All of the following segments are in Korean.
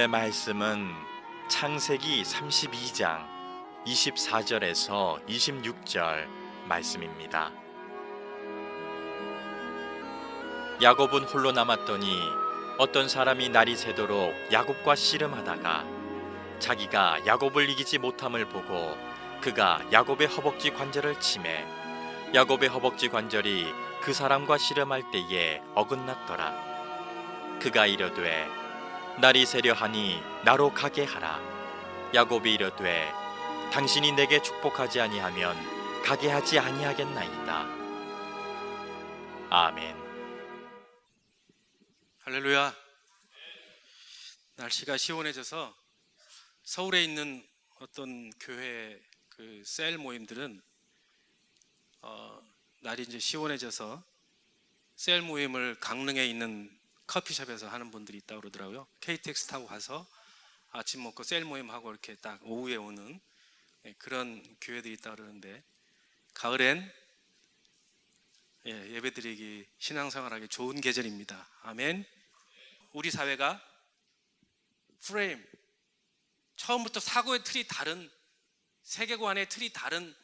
말씀은 창세기 32장 24절에서 26절 말씀입니다. 야곱은 홀로 남았더니 어떤 사람이 날이 새도록 야곱과 씨름하다가 자기가 야곱을 이기지 못함을 보고 그가 야곱의 허벅지 관절을 치매 야곱의 허벅지 관절이 그 사람과 씨름할 때에 어긋났더라. 그가 이르되 날이 새려 하니 나로 가게 하라. 야곱이 이르되 당신이 내게 축복하지 아니하면 가게 하지 아니하겠나이다. 아멘. 할렐루야. 날씨가 시원해져서 서울에 있는 어떤 교회 그 셀 모임들은 날이 이제 시원해져서 셀 모임을 강릉에 있는 커피숍에서 하는 분들이 있다고 그러더라고요. KTX 타고 가서 아침 먹고 셀 모임하고 이렇게 딱 오후에 오는 그런 교회들이 있다고 그러는데, 가을엔 예배드리기 신앙생활하기 좋은 계절입니다. 아멘. 우리 사회가 프레임, 처음부터 사고의 틀이 다른, 세계관의 틀이 다른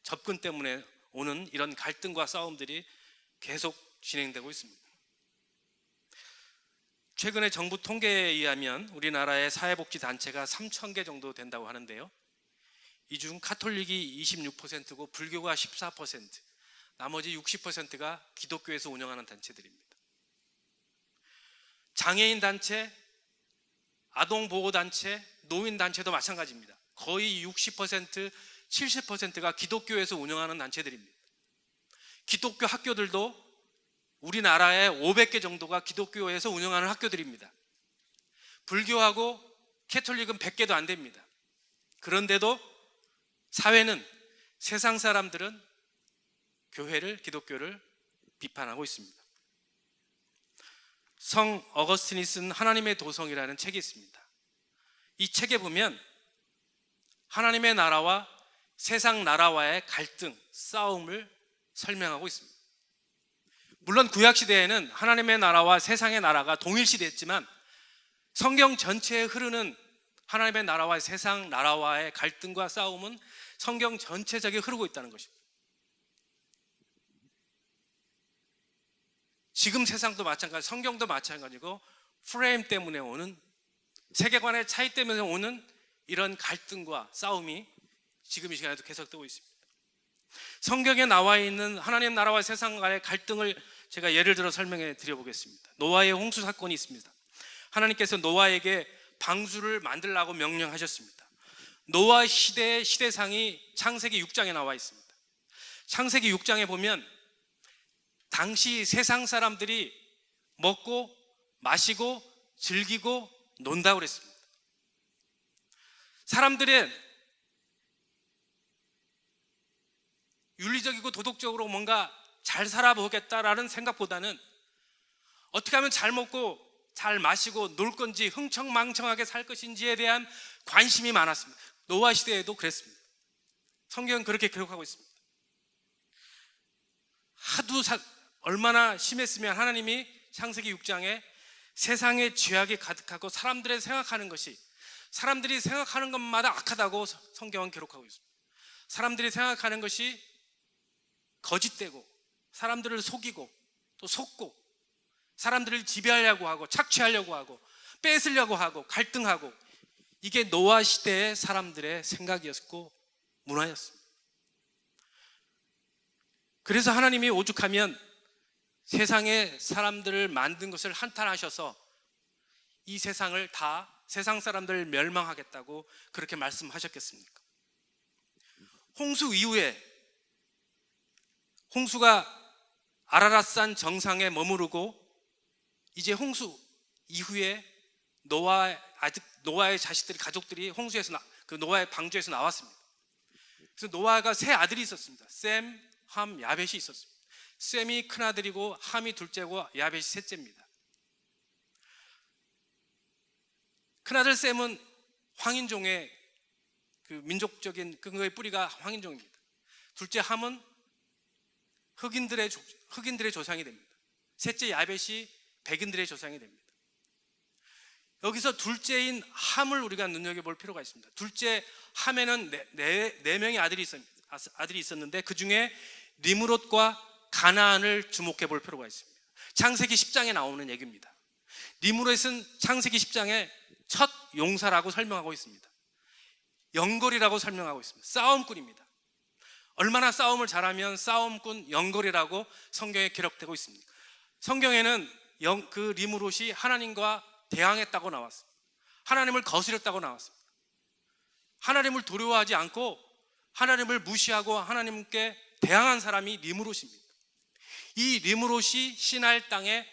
접근 때문에 오는 이런 갈등과 싸움들이 계속 진행되고 있습니다. 최근에 정부 통계에 의하면 우리나라의 사회복지단체가 3,000개 정도 된다고 하는데요, 이 중 카톨릭이 26%고 불교가 14%, 나머지 60%가 기독교에서 운영하는 단체들입니다. 장애인 단체, 아동보호단체, 노인단체도 마찬가지입니다. 거의 60%, 70%가 기독교에서 운영하는 단체들입니다. 기독교 학교들도 우리나라에 500개 정도가 기독교에서 운영하는 학교들입니다. 불교하고 캐톨릭은 100개도 안 됩니다. 그런데도 사회는, 세상 사람들은 교회를, 기독교를 비판하고 있습니다. 성 어거스틴이 쓴 하나님의 도성이라는 책이 있습니다. 이 책에 보면 하나님의 나라와 세상 나라와의 갈등, 싸움을 설명하고 있습니다. 물론 구약시대에는 하나님의 나라와 세상의 나라가 동일시됐지만 성경 전체에 흐르는 하나님의 나라와 세상 나라와의 갈등과 싸움은 성경 전체적에 흐르고 있다는 것입니다. 지금 세상도 마찬가지, 성경도 마찬가지고 프레임 때문에 오는, 세계관의 차이 때문에 오는 이런 갈등과 싸움이 지금 이 시간에도 계속되고 있습니다. 성경에 나와 있는 하나님 나라와 세상과의 갈등을 제가 예를 들어 설명해 드려보겠습니다. 노아의 홍수 사건이 있습니다. 하나님께서 노아에게 방주를 만들라고 명령하셨습니다. 노아 시대의 시대상이 창세기 6장에 나와 있습니다. 창세기 6장에 보면 당시 세상 사람들이 먹고 마시고 즐기고 논다고 그랬습니다. 사람들의 윤리적이고 도덕적으로 뭔가 잘 살아보겠다라는 생각보다는 어떻게 하면 잘 먹고 잘 마시고 놀 건지, 흥청망청하게 살 것인지에 대한 관심이 많았습니다. 노아 시대에도 그랬습니다. 성경은 그렇게 기록하고 있습니다. 얼마나 심했으면 하나님이 창세기 6장에 세상에 죄악이 가득하고 사람들이 생각하는 것마다 악하다고 성경은 기록하고 있습니다. 사람들이 생각하는 것이 거짓되고, 사람들을 속이고 또 속고, 사람들을 지배하려고 하고 착취하려고 하고 뺏으려고 하고 갈등하고, 이게 노아 시대의 사람들의 생각이었고 문화였습니다. 그래서 하나님이 오죽하면 세상에 사람들을 만든 것을 한탄하셔서 이 세상을 다, 세상 사람들을 멸망하겠다고 그렇게 말씀하셨겠습니까? 홍수 이후에, 홍수가 아라랏산 정상에 머무르고 이제 홍수 이후에 노아의 자식들이, 가족들이 홍수에서 노아의 방주에서 나왔습니다. 그래서 노아가 세 아들이 있었습니다. 셈, 함, 야벳이 있었습니다. 셈이 큰아들이고 함이 둘째고 야벳이 셋째입니다. 큰아들 셈은 황인종의 그 민족적인 그거의 뿌리가 황인종입니다. 둘째 함은 흑인들의 조상이 됩니다. 셋째 야벳이 백인들의 조상이 됩니다. 여기서 둘째인 함을 우리가 눈여겨볼 필요가 있습니다. 둘째 함에는 네 명의 아들이 있었는데 그 중에 니므롯과 가나안을 주목해 볼 필요가 있습니다. 창세기 10장에 나오는 얘기입니다. 니므롯은 창세기 10장에 첫 용사라고 설명하고 있습니다. 영걸이라고 설명하고 있습니다. 싸움꾼입니다. 얼마나 싸움을 잘하면 싸움꾼 영걸이라고 성경에 기록되고 있습니다. 성경에는 그 니므롯이 하나님과 대항했다고 나왔습니다. 하나님을 거스렸다고 나왔습니다. 하나님을 두려워하지 않고 하나님을 무시하고 하나님께 대항한 사람이 니므롯입니다. 이 니므롯이 시날 땅에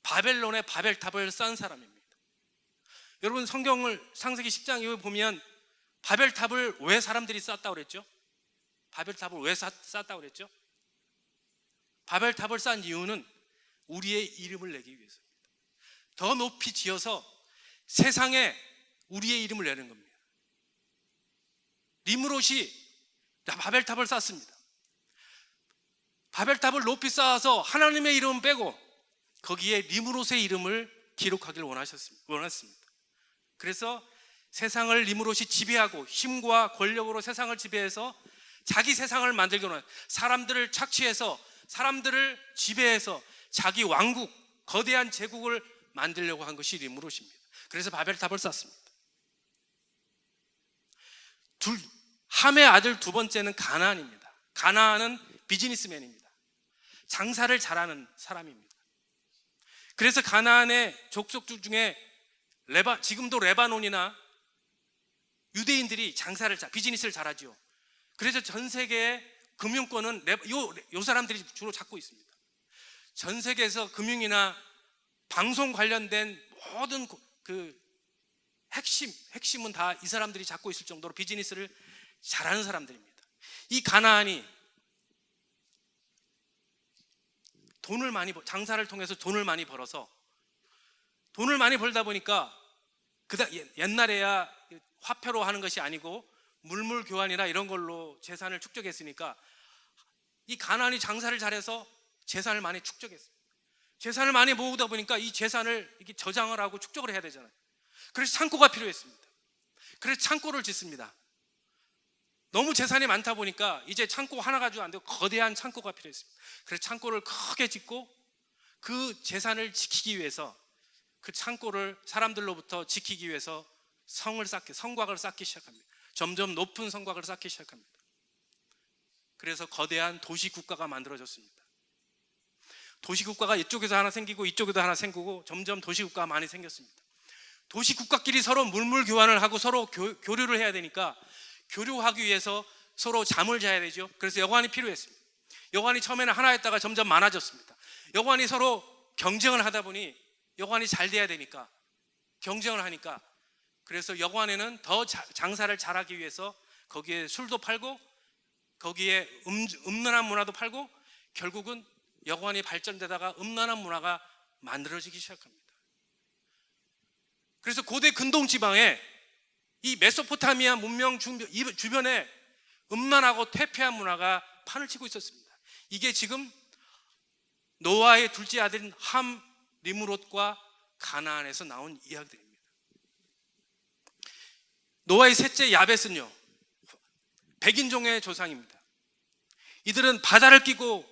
바벨론의 바벨탑을 쌓은 사람입니다. 여러분, 성경을 창세기 10장에 보면 바벨탑을 왜 사람들이 쌓았다고 그랬죠? 바벨탑을 왜 쌓았다고 그랬죠? 바벨탑을 쌓은 이유는 우리의 이름을 내기 위해서입니다. 더 높이 지어서 세상에 우리의 이름을 내는 겁니다. 니므롯이 바벨탑을 쌓습니다. 바벨탑을 높이 쌓아서 하나님의 이름은 빼고 거기에 니므롯의 이름을 기록하기를 원했습니다. 그래서 세상을 니므롯이 지배하고 힘과 권력으로 세상을 지배해서 자기 세상을 만들기 원한, 사람들을 착취해서 사람들을 지배해서 자기 왕국, 거대한 제국을 만들려고 한 것이 니므롯입니다. 그래서 바벨탑을 쌓습니다. 함의 아들 두 번째는 가나안입니다. 가나안은 비즈니스맨입니다. 장사를 잘하는 사람입니다. 그래서 가나안의 족속들 중에 지금도 레바논이나 유대인들이 비즈니스를 잘하죠. 그래서 전 세계의 금융권은 요 사람들이 주로 잡고 있습니다. 전 세계에서 금융이나 방송 관련된 모든 그 핵심은 다 이 사람들이 잡고 있을 정도로 비즈니스를 잘하는 사람들입니다. 이 가나안이 장사를 통해서 돈을 많이 벌어서 돈을 많이 벌다 보니까 옛날에야 화폐로 하는 것이 아니고 물물 교환이나 이런 걸로 재산을 축적했으니까 이 가나안이 장사를 잘해서 재산을 많이 축적했어요. 재산을 많이 모으다 보니까 이 재산을 이렇게 저장을 하고 축적을 해야 되잖아요. 그래서 창고가 필요했습니다. 그래서 창고를 짓습니다. 너무 재산이 많다 보니까 이제 창고 하나 가지고 안 되고 거대한 창고가 필요했습니다. 그래서 창고를 크게 짓고 그 재산을 지키기 위해서, 그 창고를 사람들로부터 지키기 위해서 성곽을 쌓기 시작합니다. 점점 높은 성곽을 쌓기 시작합니다. 그래서 거대한 도시국가가 만들어졌습니다. 도시국가가 이쪽에서 하나 생기고 이쪽에도 하나 생기고 점점 도시국가가 많이 생겼습니다. 도시국가끼리 서로 물물 교환을 하고 서로 교류를 해야 되니까 교류하기 위해서 서로 잠을 자야 되죠. 그래서 여관이 필요했습니다. 여관이 처음에는 하나였다가 점점 많아졌습니다. 여관이 서로 경쟁을 하다 보니 여관이 잘 돼야 되니까 경쟁을 하니까, 그래서 여관에는 더 장사를 잘하기 위해서 거기에 술도 팔고 거기에 음란한 문화도 팔고 결국은 여관이 발전되다가 음란한 문화가 만들어지기 시작합니다. 그래서 고대 근동 지방에 이 메소포타미아 문명 주변에 음란하고 퇴폐한 문화가 판을 치고 있었습니다. 이게 지금 노아의 둘째 아들인 함, 니므롯과 가나안에서 나온 이야기들입니다. 노아의 셋째 야벳은요, 백인종의 조상입니다. 이들은 바다를 끼고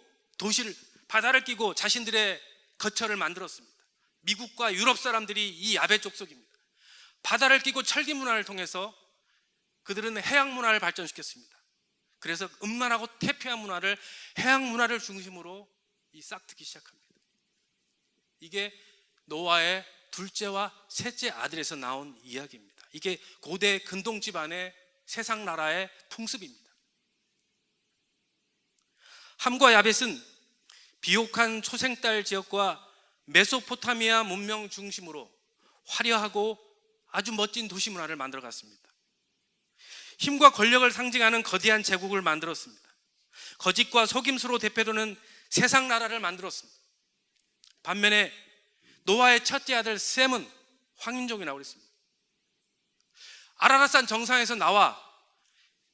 자신들의 거처를 만들었습니다. 미국과 유럽 사람들이 이 야벳 족속입니다. 바다를 끼고 철기 문화를 통해서 그들은 해양 문화를 발전시켰습니다. 그래서 음란하고 퇴폐한 문화를, 해양 문화를 중심으로 싹트기 시작합니다. 이게 노아의 둘째와 셋째 아들에서 나온 이야기입니다. 이게 고대 근동 집안의 세상 나라의 풍습입니다. 함과 야벳은 비옥한 초생딸 지역과 메소포타미아 문명 중심으로 화려하고 아주 멋진 도시 문화를 만들어 갔습니다. 힘과 권력을 상징하는 거대한 제국을 만들었습니다. 거짓과 속임수로 대표되는 세상 나라를 만들었습니다. 반면에 노아의 첫째 아들 셈은 황인종이라고 그랬습니다. 아라랏산 정상에서 나와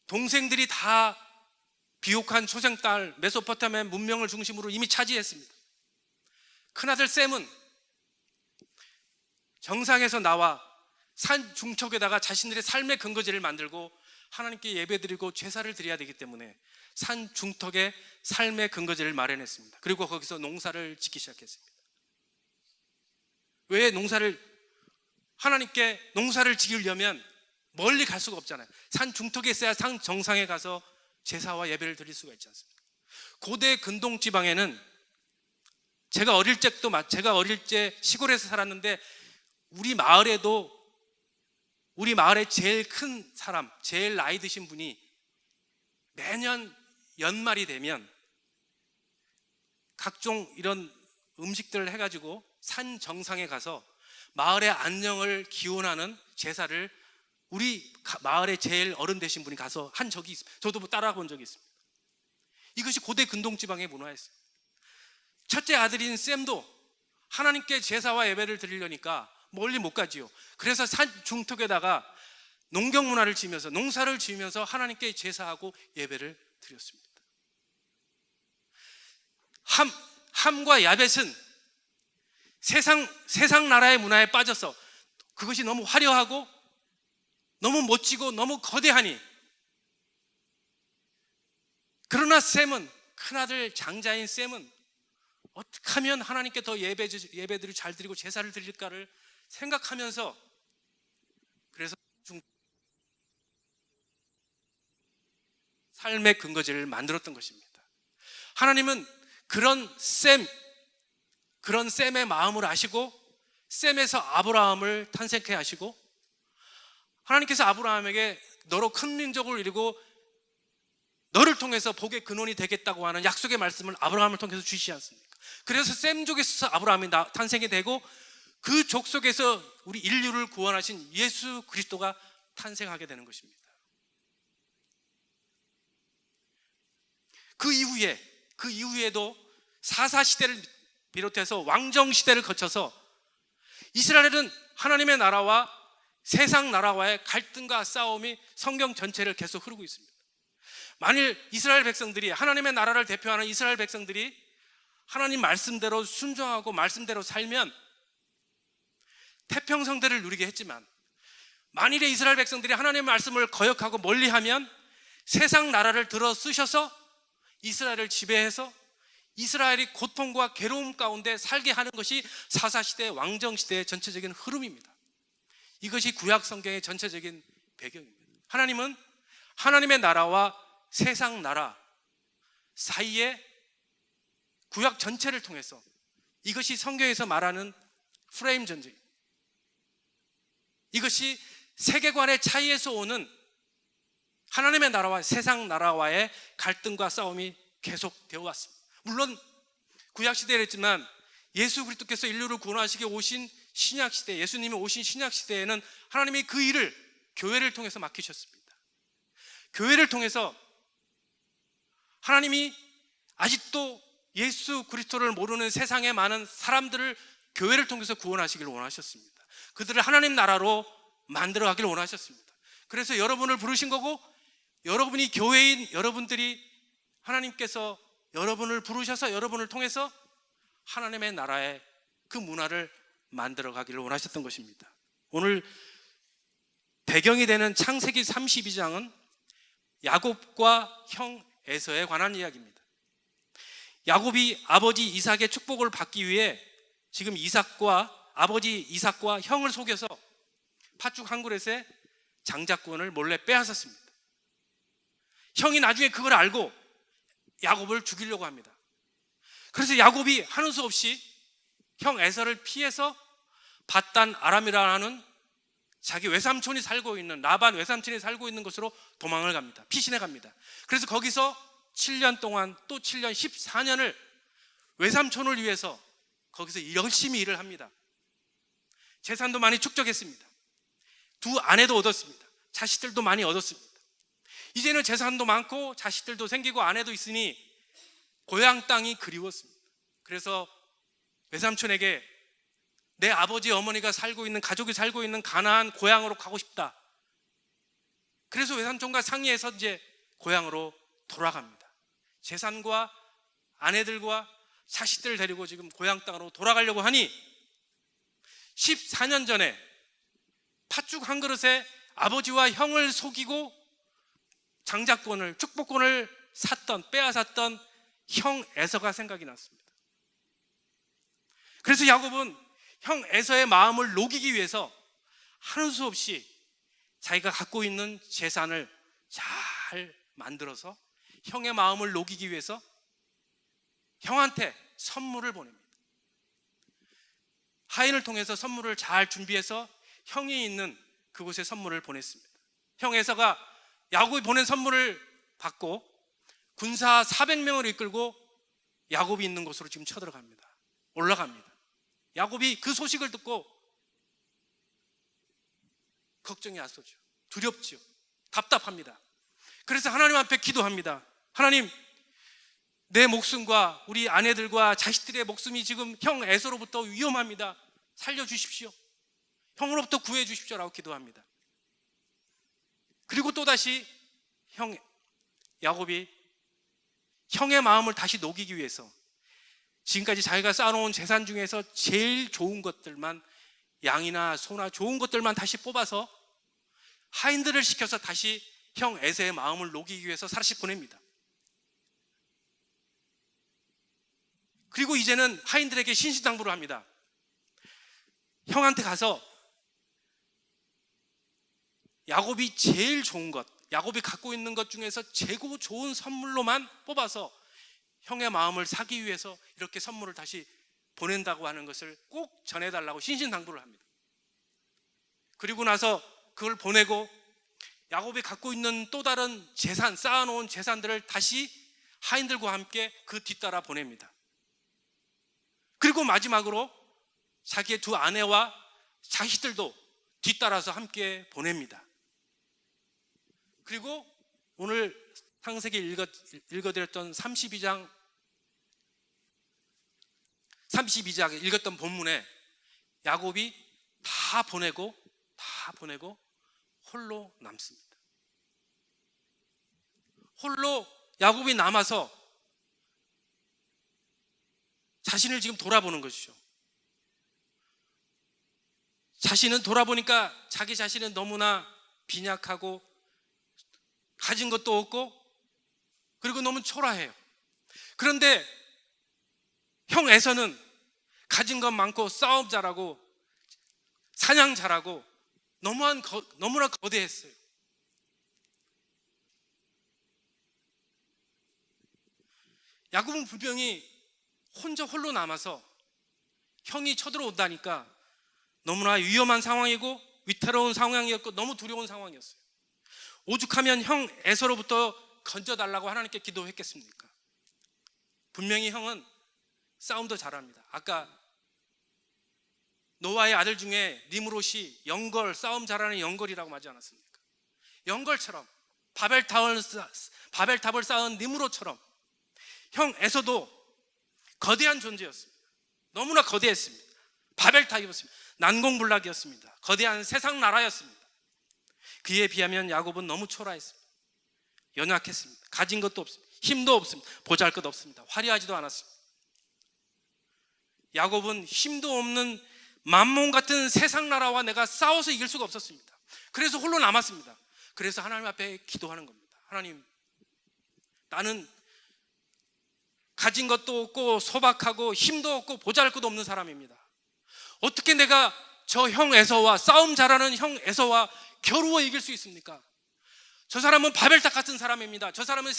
동생들이 다 비옥한 초생딸 메소포타미아 문명을 중심으로 이미 차지했습니다. 큰아들 셈은 정상에서 나와 산 중턱에다가 자신들의 삶의 근거지를 만들고 하나님께 예배드리고 제사를 드려야 되기 때문에 산 중턱에 삶의 근거지를 마련했습니다. 그리고 거기서 농사를 짓기 시작했습니다. 왜 하나님께 농사를 지으려면 멀리 갈 수가 없잖아요. 산 중턱에 있어야 산 정상에 가서 제사와 예배를 드릴 수가 있지 않습니까? 고대 근동 지방에는 제가 어릴 때 시골에서 살았는데 우리 마을에 제일 큰 사람, 제일 나이 드신 분이 매년 연말이 되면 각종 이런 음식들을 해가지고 산 정상에 가서 마을의 안녕을 기원하는 제사를 우리 마을의 제일 어른 되신 분이 가서 한 적이 있습니다. 저도 따라가 본 적이 있습니다. 이것이 고대 근동지방의 문화였습니다. 첫째 아들인 셈도 하나님께 제사와 예배를 드리려니까 멀리 못 가지요. 그래서 산 중턱에다가 농경 문화를 지으면서 농사를 지으면서 하나님께 제사하고 예배를 드렸습니다. 함과 야벳은 세상 나라의 문화에 빠져서 그것이 너무 화려하고 너무 멋지고 너무 거대하니, 그러나 셈은, 큰아들 장자인 셈은 어떻게 하면 하나님께 더 예배들을 잘 드리고 제사를 드릴까를 생각하면서, 그래서 삶의 근거지를 만들었던 것입니다. 하나님은 그런 셈의 마음을 아시고 셈에서 아브라함을 탄생케 하시고, 하나님께서 아브라함에게 너로 큰 민족을 이루고 너를 통해서 복의 근원이 되겠다고 하는 약속의 말씀을 아브라함을 통해서 주시지 않습니까? 그래서 셈족에서 아브라함이 탄생이 되고 그 족속에서 우리 인류를 구원하신 예수 그리스도가 탄생하게 되는 것입니다. 그 이후에도 사사시대를 비롯해서 왕정시대를 거쳐서 이스라엘은 하나님의 나라와 세상 나라와의 갈등과 싸움이 성경 전체를 계속 흐르고 있습니다. 만일 이스라엘 백성들이, 하나님의 나라를 대표하는 이스라엘 백성들이 하나님 말씀대로 순종하고 말씀대로 살면 태평성대를 누리게 했지만, 만일에 이스라엘 백성들이 하나님의 말씀을 거역하고 멀리하면 세상 나라를 들어 쓰셔서 이스라엘을 지배해서 이스라엘이 고통과 괴로움 가운데 살게 하는 것이 사사시대, 왕정시대의 전체적인 흐름입니다. 이것이 구약 성경의 전체적인 배경입니다. 하나님은 하나님의 나라와 세상 나라 사이에 구약 전체를 통해서, 이것이 성경에서 말하는 프레임 전쟁, 이것이 세계관의 차이에서 오는 하나님의 나라와 세상 나라와의 갈등과 싸움이 계속되어 왔습니다. 물론 구약시대를 했지만 예수 그리스도께서 인류를 구원하시기 오신 신약시대, 예수님이 오신 신약시대에는 하나님이 그 일을 교회를 통해서 맡기셨습니다. 교회를 통해서 하나님이 아직도 예수 그리스도를 모르는 세상의 많은 사람들을 교회를 통해서 구원하시기를 원하셨습니다. 그들을 하나님 나라로 만들어 가기를 원하셨습니다. 그래서 여러분을 부르신 거고, 여러분이 교회인 여러분들이 하나님께서 여러분을 부르셔서 여러분을 통해서 하나님의 나라의 그 문화를 만들어 가기를 원하셨던 것입니다. 오늘 배경이 되는 창세기 32장은 야곱과 형 에서에 관한 이야기입니다. 야곱이 아버지 이삭의 축복을 받기 위해 지금 아버지 이삭과 형을 속여서 팥죽 한 그릇에 장자권을 몰래 빼앗았습니다. 형이 나중에 그걸 알고 야곱을 죽이려고 합니다. 그래서 야곱이 하는 수 없이 형 에서를 피해서 밧단 아람이라는 자기 외삼촌이 살고 있는, 라반 외삼촌이 살고 있는 곳으로 도망을 갑니다. 피신해 갑니다. 그래서 거기서 7년 동안, 또 7년, 14년을 외삼촌을 위해서 거기서 열심히 일을 합니다. 재산도 많이 축적했습니다. 두 아내도 얻었습니다. 자식들도 많이 얻었습니다. 이제는 재산도 많고 자식들도 생기고 아내도 있으니 고향 땅이 그리웠습니다. 그래서 외삼촌에게 내 아버지 어머니가 살고 있는, 가족이 살고 있는 가나안 고향으로 가고 싶다. 그래서 외삼촌과 상의해서 이제 고향으로 돌아갑니다. 재산과 아내들과 자식들을 데리고 지금 고향 땅으로 돌아가려고 하니 14년 전에 팥죽 한 그릇에 아버지와 형을 속이고 장자권을, 축복권을 빼앗았던 형 에서가 생각이 났습니다. 그래서 야곱은 형 에서의 마음을 녹이기 위해서 하는 수 없이 자기가 갖고 있는 재산을 잘 만들어서 형의 마음을 녹이기 위해서 형한테 선물을 보냅니다. 하인을 통해서 선물을 잘 준비해서 형이 있는 그곳에 선물을 보냈습니다. 형 에서가 야곱이 보낸 선물을 받고 군사 400명을 이끌고 야곱이 있는 곳으로 지금 쳐들어갑니다. 올라갑니다. 야곱이 그 소식을 듣고 걱정이 앞서죠. 두렵죠. 답답합니다. 그래서 하나님 앞에 기도합니다. 하나님, 내 목숨과 우리 아내들과 자식들의 목숨이 지금 형 에서로부터 위험합니다. 살려주십시오. 형으로부터 구해주십시오라고 기도합니다. 그리고 또다시 야곱이 형의 마음을 다시 녹이기 위해서 지금까지 자기가 쌓아놓은 재산 중에서 제일 좋은 것들만, 양이나 소나 좋은 것들만 다시 뽑아서 하인들을 시켜서 다시 형 에서의 마음을 녹이기 위해서 다시 보냅니다. 그리고 이제는 하인들에게 신신당부를 합니다. 형한테 가서 야곱이 제일 좋은 것, 야곱이 갖고 있는 것 중에서 최고 좋은 선물로만 뽑아서 형의 마음을 사기 위해서 이렇게 선물을 다시 보낸다고 하는 것을 꼭 전해달라고 신신당부를 합니다. 그리고 나서 그걸 보내고 야곱이 갖고 있는 또 다른 재산, 쌓아놓은 재산들을 다시 하인들과 함께 그 뒤따라 보냅니다. 그리고 마지막으로 자기의 두 아내와 자식들도 뒤따라서 함께 보냅니다. 그리고 오늘 창세기 읽어드렸던 32장 읽었던 본문에 야곱이 다 보내고 홀로 남습니다. 홀로 야곱이 남아서 자신을 지금 돌아보는 것이죠. 자신은 돌아보니까 자기 자신은 너무나 빈약하고 가진 것도 없고 그리고 너무 초라해요. 그런데 형 에서는 가진 것 많고 싸움 잘하고 사냥 잘하고 너무나 거대했어요. 야곱은 분명히 혼자 홀로 남아서 형이 쳐들어온다니까 너무나 위험한 상황이고 위태로운 상황이었고 너무 두려운 상황이었어요. 오죽하면 형 에서로부터 건져달라고 하나님께 기도했겠습니까? 분명히 형은 싸움도 잘합니다. 아까 노아의 아들 중에 니므롯이 싸움 잘하는 영걸이라고 하지 않았습니까? 영걸처럼 바벨탑을 쌓은 니므롯처럼 형 에서도 거대한 존재였습니다. 너무나 거대했습니다. 바벨탑이었습니다. 난공불락이었습니다. 거대한 세상 나라였습니다. 그에 비하면 야곱은 너무 초라했습니다. 연약했습니다. 가진 것도 없습니다. 힘도 없습니다. 보잘것 없습니다. 화려하지도 않았습니다. 야곱은 힘도 없는 만몬 같은 세상 나라와 내가 싸워서 이길 수가 없었습니다. 그래서 홀로 남았습니다. 그래서 하나님 앞에 기도하는 겁니다. 하나님, 나는 가진 것도 없고 소박하고 힘도 없고 보잘것도 없는 사람입니다. 어떻게 내가 저 형 에서와 싸움 잘하는 형 에서와 겨루어 이길 수 있습니까? 저 사람은 바벨탑 같은 사람입니다. 저 사람은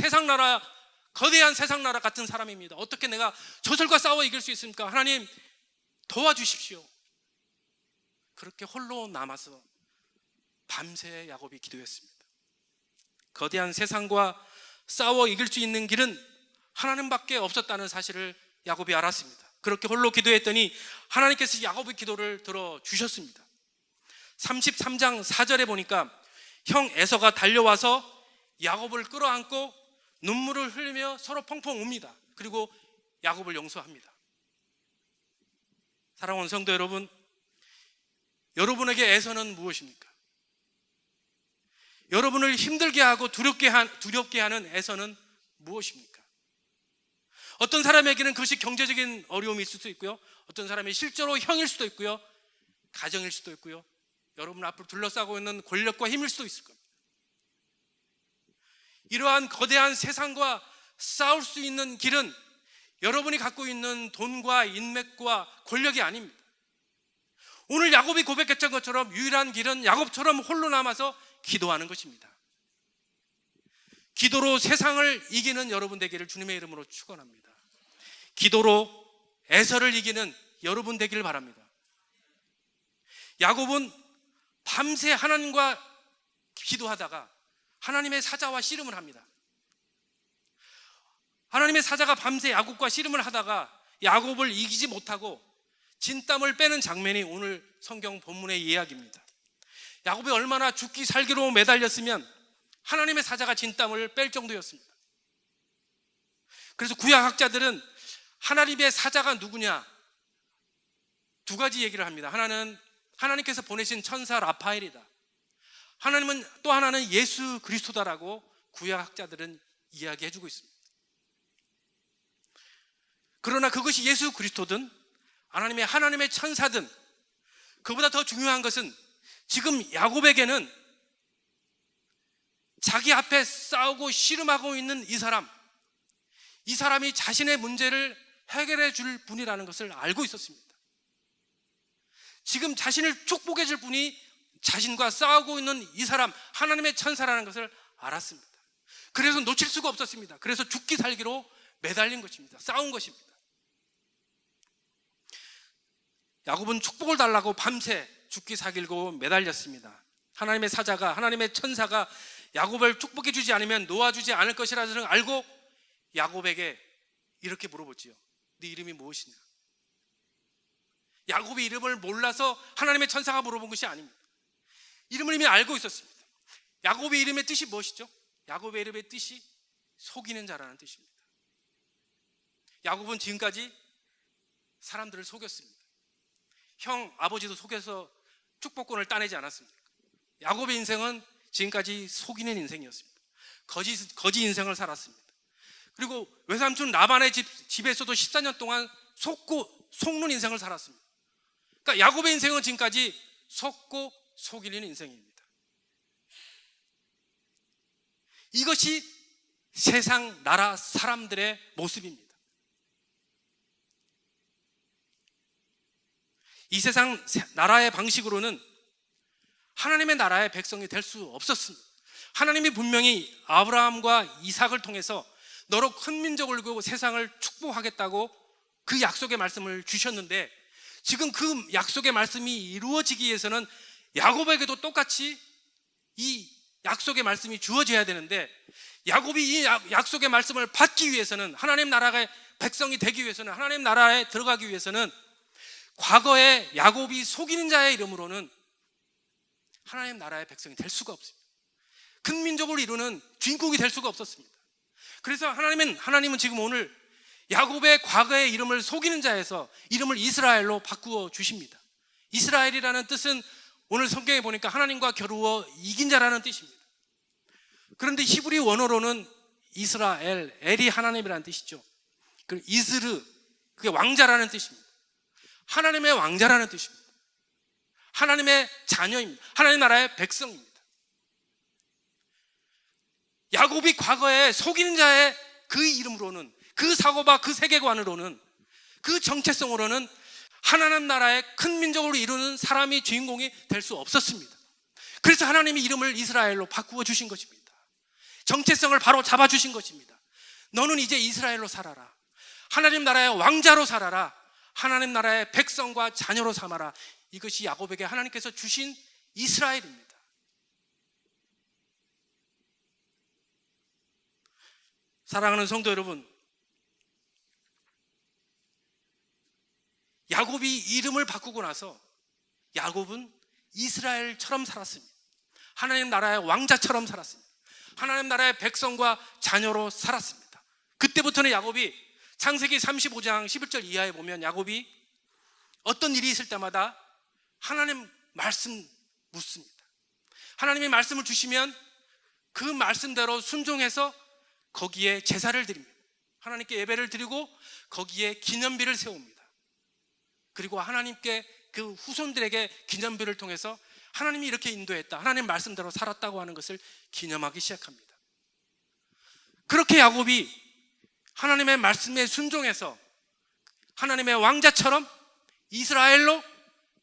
거대한 세상 나라 같은 사람입니다. 어떻게 내가 저들과 싸워 이길 수 있습니까? 하나님 도와주십시오. 그렇게 홀로 남아서 밤새 야곱이 기도했습니다. 거대한 세상과 싸워 이길 수 있는 길은 하나님밖에 없었다는 사실을 야곱이 알았습니다. 그렇게 홀로 기도했더니 하나님께서 야곱의 기도를 들어주셨습니다. 33장 4절에 보니까 형 에서가 달려와서 야곱을 끌어안고 눈물을 흘리며 서로 펑펑 웁니다. 그리고 야곱을 용서합니다. 사랑하는 성도 여러분, 여러분에게 에서는 무엇입니까? 여러분을 힘들게 하고 두렵게 하는 에서는 무엇입니까? 어떤 사람에게는 그것이 경제적인 어려움이 있을 수도 있고요. 어떤 사람이 실제로 형일 수도 있고요. 가정일 수도 있고요. 여러분 앞으로 둘러싸고 있는 권력과 힘일 수도 있을 겁니다. 이러한 거대한 세상과 싸울 수 있는 길은 여러분이 갖고 있는 돈과 인맥과 권력이 아닙니다. 오늘 야곱이 고백했던 것처럼 유일한 길은 야곱처럼 홀로 남아서 기도하는 것입니다. 기도로 세상을 이기는 여러분 되기를 주님의 이름으로 축원합니다. 기도로 에서를 이기는 여러분 되기를 바랍니다. 야곱은 밤새 하나님과 기도하다가 하나님의 사자와 씨름을 합니다. 하나님의 사자가 밤새 야곱과 씨름을 하다가 야곱을 이기지 못하고 진땀을 빼는 장면이 오늘 성경 본문의 이야기입니다. 야곱이 얼마나 죽기 살기로 매달렸으면 하나님의 사자가 진땀을 뺄 정도였습니다. 그래서 구약학자들은 하나님의 사자가 누구냐? 두 가지 얘기를 합니다. 하나는 하나님께서 보내신 천사 라파엘이다. 또 하나는 예수 그리스도다라고 구약학자들은 이야기해주고 있습니다. 그러나 그것이 예수 그리스도든 하나님의 천사든 그보다 더 중요한 것은 지금 야곱에게는 자기 앞에 싸우고 씨름하고 있는 이 사람이 자신의 문제를 해결해 줄 분이라는 것을 알고 있었습니다. 지금 자신을 축복해 줄 분이 자신과 싸우고 있는 이 사람, 하나님의 천사라는 것을 알았습니다. 그래서 놓칠 수가 없었습니다. 그래서 죽기 살기로 매달린 것입니다. 싸운 것입니다. 야곱은 축복을 달라고 밤새 죽기 살기로 매달렸습니다. 하나님의 천사가 야곱을 축복해 주지 않으면 놓아주지 않을 것이라는 걸 알고 야곱에게 이렇게 물어보지요. 네 이름이 무엇이냐? 야곱이 이름을 몰라서 하나님의 천사가 물어본 것이 아닙니다. 이름을 이미 알고 있었습니다. 야곱의 이름의 뜻이 무엇이죠? 야곱의 이름의 뜻이 속이는 자라는 뜻입니다. 야곱은 지금까지 사람들을 속였습니다. 아버지도 속여서 축복권을 따내지 않았습니까? 야곱의 인생은 지금까지 속이는 인생이었습니다. 거짓 인생을 살았습니다. 그리고 외삼촌 라반의 집에서도 14년 동안 속는 인생을 살았습니다. 그러니까 야곱의 인생은 지금까지 속고 속이는 인생입니다. 이것이 세상 나라 사람들의 모습입니다. 이 세상 나라의 방식으로는 하나님의 나라의 백성이 될 수 없었습니다. 하나님이 분명히 아브라함과 이삭을 통해서 너로 큰 민족을 이루고 세상을 축복하겠다고 그 약속의 말씀을 주셨는데 지금 그 약속의 말씀이 이루어지기 위해서는 야곱에게도 똑같이 이 약속의 말씀이 주어져야 되는데 야곱이 이 약속의 말씀을 받기 위해서는 하나님 나라의 백성이 되기 위해서는 하나님 나라에 들어가기 위해서는 과거에 야곱이 속이는 자의 이름으로는 하나님 나라의 백성이 될 수가 없습니다. 큰 민족을 이루는 주인공이 될 수가 없었습니다. 그래서 하나님은 지금 오늘 야곱의 과거의 이름을 속이는 자에서 이름을 이스라엘로 바꾸어 주십니다. 이스라엘이라는 뜻은 오늘 성경에 보니까 하나님과 겨루어 이긴 자라는 뜻입니다. 그런데 히브리 원어로는 이스라엘, 엘이 하나님이라는 뜻이죠. 그리고 이스르, 그게 왕자라는 뜻입니다. 하나님의 왕자라는 뜻입니다. 하나님의 자녀입니다. 하나님 나라의 백성입니다. 야곱이 과거에 속이는 자의 그 이름으로는, 그 사고와 그 세계관으로는, 그 정체성으로는 하나님 나라의 큰 민족으로 이루는 사람이 주인공이 될 수 없었습니다. 그래서 하나님이 이름을 이스라엘로 바꾸어 주신 것입니다. 정체성을 바로 잡아 주신 것입니다. 너는 이제 이스라엘로 살아라. 하나님 나라의 왕자로 살아라. 하나님 나라의 백성과 자녀로 삼아라. 이것이 야곱에게 하나님께서 주신 이스라엘입니다. 사랑하는 성도 여러분, 야곱이 이름을 바꾸고 나서 야곱은 이스라엘처럼 살았습니다. 하나님 나라의 왕자처럼 살았습니다. 하나님 나라의 백성과 자녀로 살았습니다. 그때부터는 야곱이 창세기 35장 11절 이하에 보면 야곱이 어떤 일이 있을 때마다 하나님 말씀 묻습니다. 하나님이 말씀을 주시면 그 말씀대로 순종해서 거기에 제사를 드립니다. 하나님께 예배를 드리고 거기에 기념비를 세웁니다. 그리고 하나님께 그 후손들에게 기념비를 통해서 하나님이 이렇게 인도했다, 하나님 말씀대로 살았다고 하는 것을 기념하기 시작합니다. 그렇게 야곱이 하나님의 말씀에 순종해서 하나님의 왕자처럼 이스라엘로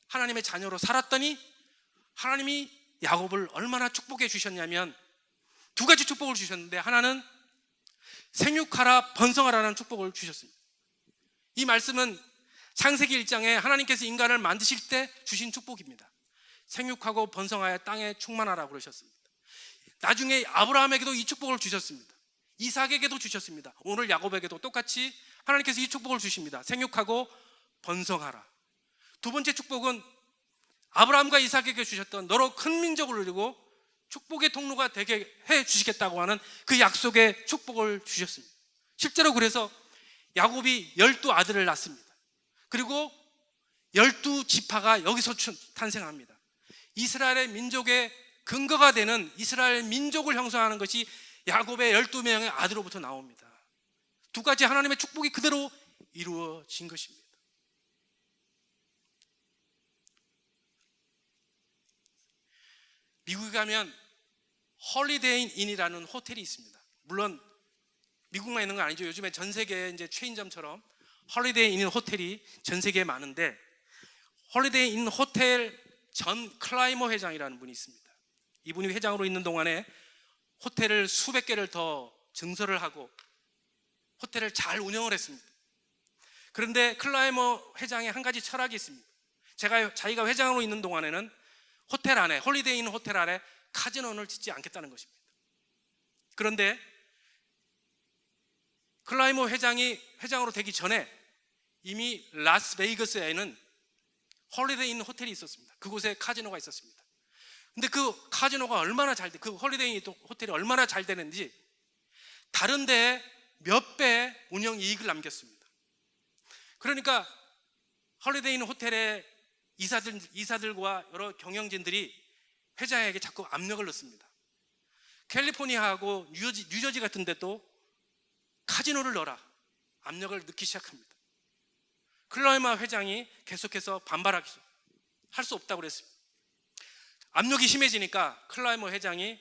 하나님의 자녀로 살았더니 하나님이 야곱을 얼마나 축복해 주셨냐면 두 가지 축복을 주셨는데, 하나는 생육하라 번성하라는 축복을 주셨습니다. 이 말씀은 창세기 1장에 하나님께서 인간을 만드실 때 주신 축복입니다. 생육하고 번성하여 땅에 충만하라고 그러셨습니다. 나중에 아브라함에게도 이 축복을 주셨습니다. 이삭에게도 주셨습니다. 오늘 야곱에게도 똑같이 하나님께서 이 축복을 주십니다. 생육하고 번성하라. 두 번째 축복은 아브라함과 이삭에게 주셨던 너로 큰 민족을 이루고 축복의 통로가 되게 해 주시겠다고 하는 그 약속의 축복을 주셨습니다. 실제로 그래서 야곱이 12아들을 낳습니다. 그리고 12지파가 여기서 탄생합니다. 이스라엘의 민족의 근거가 되는 이스라엘 민족을 형성하는 것이 야곱의 12명의 아들로부터 나옵니다. 두 가지 하나님의 축복이 그대로 이루어진 것입니다. 미국에 가면 홀리데이 인이라는 호텔이 있습니다. 물론 미국만 있는 건 아니죠. 요즘에 전 세계에 이제 체인점처럼 홀리데이 인 호텔이 전 세계에 많은데, 홀리데이 인 호텔 전 클라이머 회장이라는 분이 있습니다. 이분이 회장으로 있는 동안에 호텔을 수백 개를 더 증설을 하고 호텔을 잘 운영을 했습니다. 그런데 클라이머 회장의 한 가지 철학이 있습니다. 자기가 회장으로 있는 동안에는 호텔 안에, 홀리데이 인 호텔 안에 카지노를 짓지 않겠다는 것입니다. 그런데 클라이머 회장이 회장으로 되기 전에 이미 라스베이거스에는 홀리데이 인 호텔이 있었습니다. 그곳에 카지노가 있었습니다. 근데 그 카지노가 얼마나 잘 돼, 그 홀리데이 인 호텔이 얼마나 잘 되는지 다른 데에 몇 배 운영 이익을 남겼습니다. 그러니까 홀리데이 인 호텔의 이사들과 여러 경영진들이 회장에게 자꾸 압력을 넣습니다. 캘리포니아하고 뉴저지 같은 데도 카지노를 넣어라, 압력을 넣기 시작합니다. 클라이머 회장이 계속해서 반발하기 할 수 없다고 그랬습니다. 압력이 심해지니까 클라이머 회장이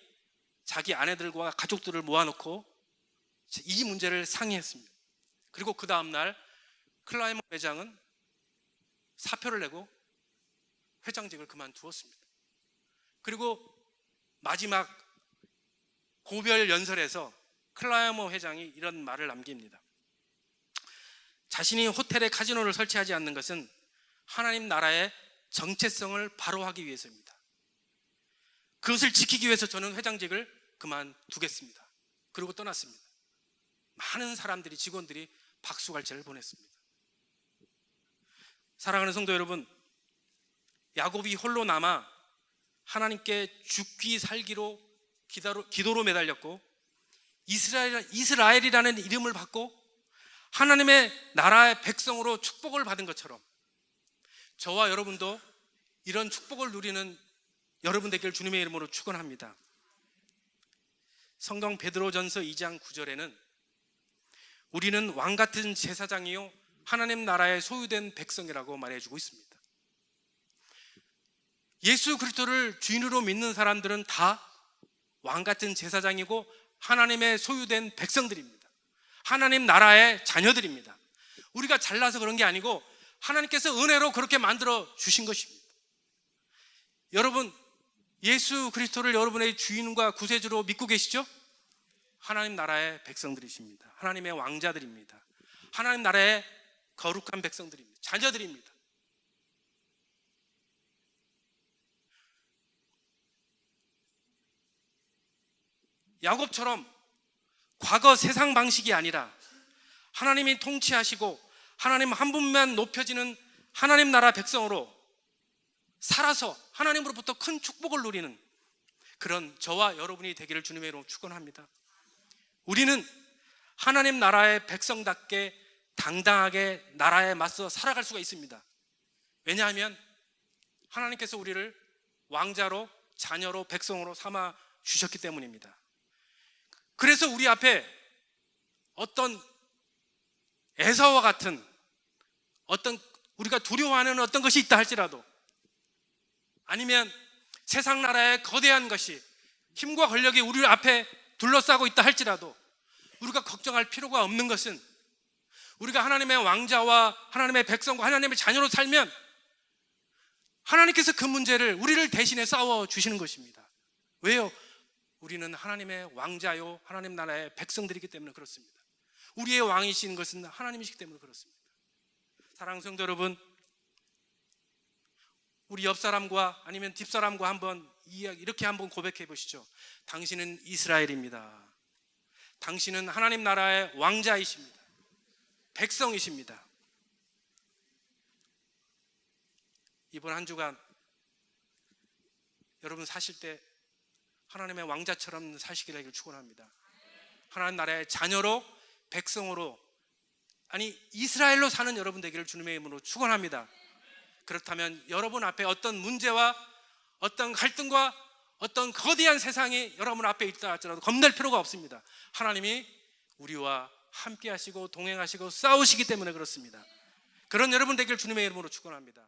자기 아내들과 가족들을 모아놓고 이 문제를 상의했습니다. 그리고 그 다음날 클라이머 회장은 사표를 내고 회장직을 그만두었습니다. 그리고 마지막 고별 연설에서 클라이머 회장이 이런 말을 남깁니다. 자신이 호텔에 카지노를 설치하지 않는 것은 하나님 나라의 정체성을 바로하기 위해서입니다. 그것을 지키기 위해서 저는 회장직을 그만두겠습니다. 그리고 떠났습니다. 많은 사람들이, 직원들이 박수갈채를 보냈습니다. 사랑하는 성도 여러분, 야곱이 홀로 남아 하나님께 죽기 살기로 기도로 매달렸고 이스라엘이라는 이름을 받고 하나님의 나라의 백성으로 축복을 받은 것처럼 저와 여러분도 이런 축복을 누리는 여러분 되길 주님의 이름으로 축원합니다. 성경 베드로전서 2장 9절에는 우리는 왕같은 제사장이요 하나님 나라의 소유된 백성이라고 말해주고 있습니다. 예수 그리스도를 주인으로 믿는 사람들은 다 왕같은 제사장이고 하나님의 소유된 백성들입니다. 하나님 나라의 자녀들입니다. 우리가 잘나서 그런 게 아니고 하나님께서 은혜로 그렇게 만들어 주신 것입니다. 여러분, 예수 그리스도를 여러분의 주인과 구세주로 믿고 계시죠? 하나님 나라의 백성들이십니다. 하나님의 왕자들입니다. 하나님 나라의 거룩한 백성들입니다. 자녀들입니다. 야곱처럼 과거 세상 방식이 아니라 하나님이 통치하시고 하나님 한 분만 높여지는 하나님 나라 백성으로 살아서 하나님으로부터 큰 축복을 누리는 그런 저와 여러분이 되기를 주님의 이름으로 축원합니다. 우리는 하나님 나라의 백성답게 당당하게 나라에 맞서 살아갈 수가 있습니다. 왜냐하면 하나님께서 우리를 왕자로, 자녀로, 백성으로 삼아 주셨기 때문입니다. 그래서 우리 앞에 어떤 에사와 같은 어떤 우리가 두려워하는 어떤 것이 있다 할지라도, 아니면 세상 나라의 거대한 것이, 힘과 권력이 우리 앞에 둘러싸고 있다 할지라도 우리가 걱정할 필요가 없는 것은, 우리가 하나님의 왕자와 하나님의 백성과 하나님의 자녀로 살면 하나님께서 그 문제를 우리를 대신해 싸워 주시는 것입니다. 왜요? 우리는 하나님의 왕자요 하나님 나라의 백성들이기 때문에 그렇습니다. 우리의 왕이신 것은 하나님이시기 때문에 그렇습니다. 사랑하는 성도 여러분, 우리 옆 사람과 아니면 뒷 사람과 한번 이렇게 한번 고백해 보시죠. 당신은 이스라엘입니다. 당신은 하나님 나라의 왕자이십니다. 백성이십니다. 이번 한 주간 여러분 사실 때 하나님의 왕자처럼 사시기를 축원합니다. 하나님 나라의 자녀로, 백성으로, 아니 이스라엘로 사는 여러분 되기를 주님의 이름으로 축원합니다. 그렇다면 여러분 앞에 어떤 문제와 어떤 갈등과 어떤 거대한 세상이 여러분 앞에 있다 할지라도 겁낼 필요가 없습니다. 하나님이 우리와 함께 하시고 동행하시고 싸우시기 때문에 그렇습니다. 그런 여러분 되기를 주님의 이름으로 축원합니다.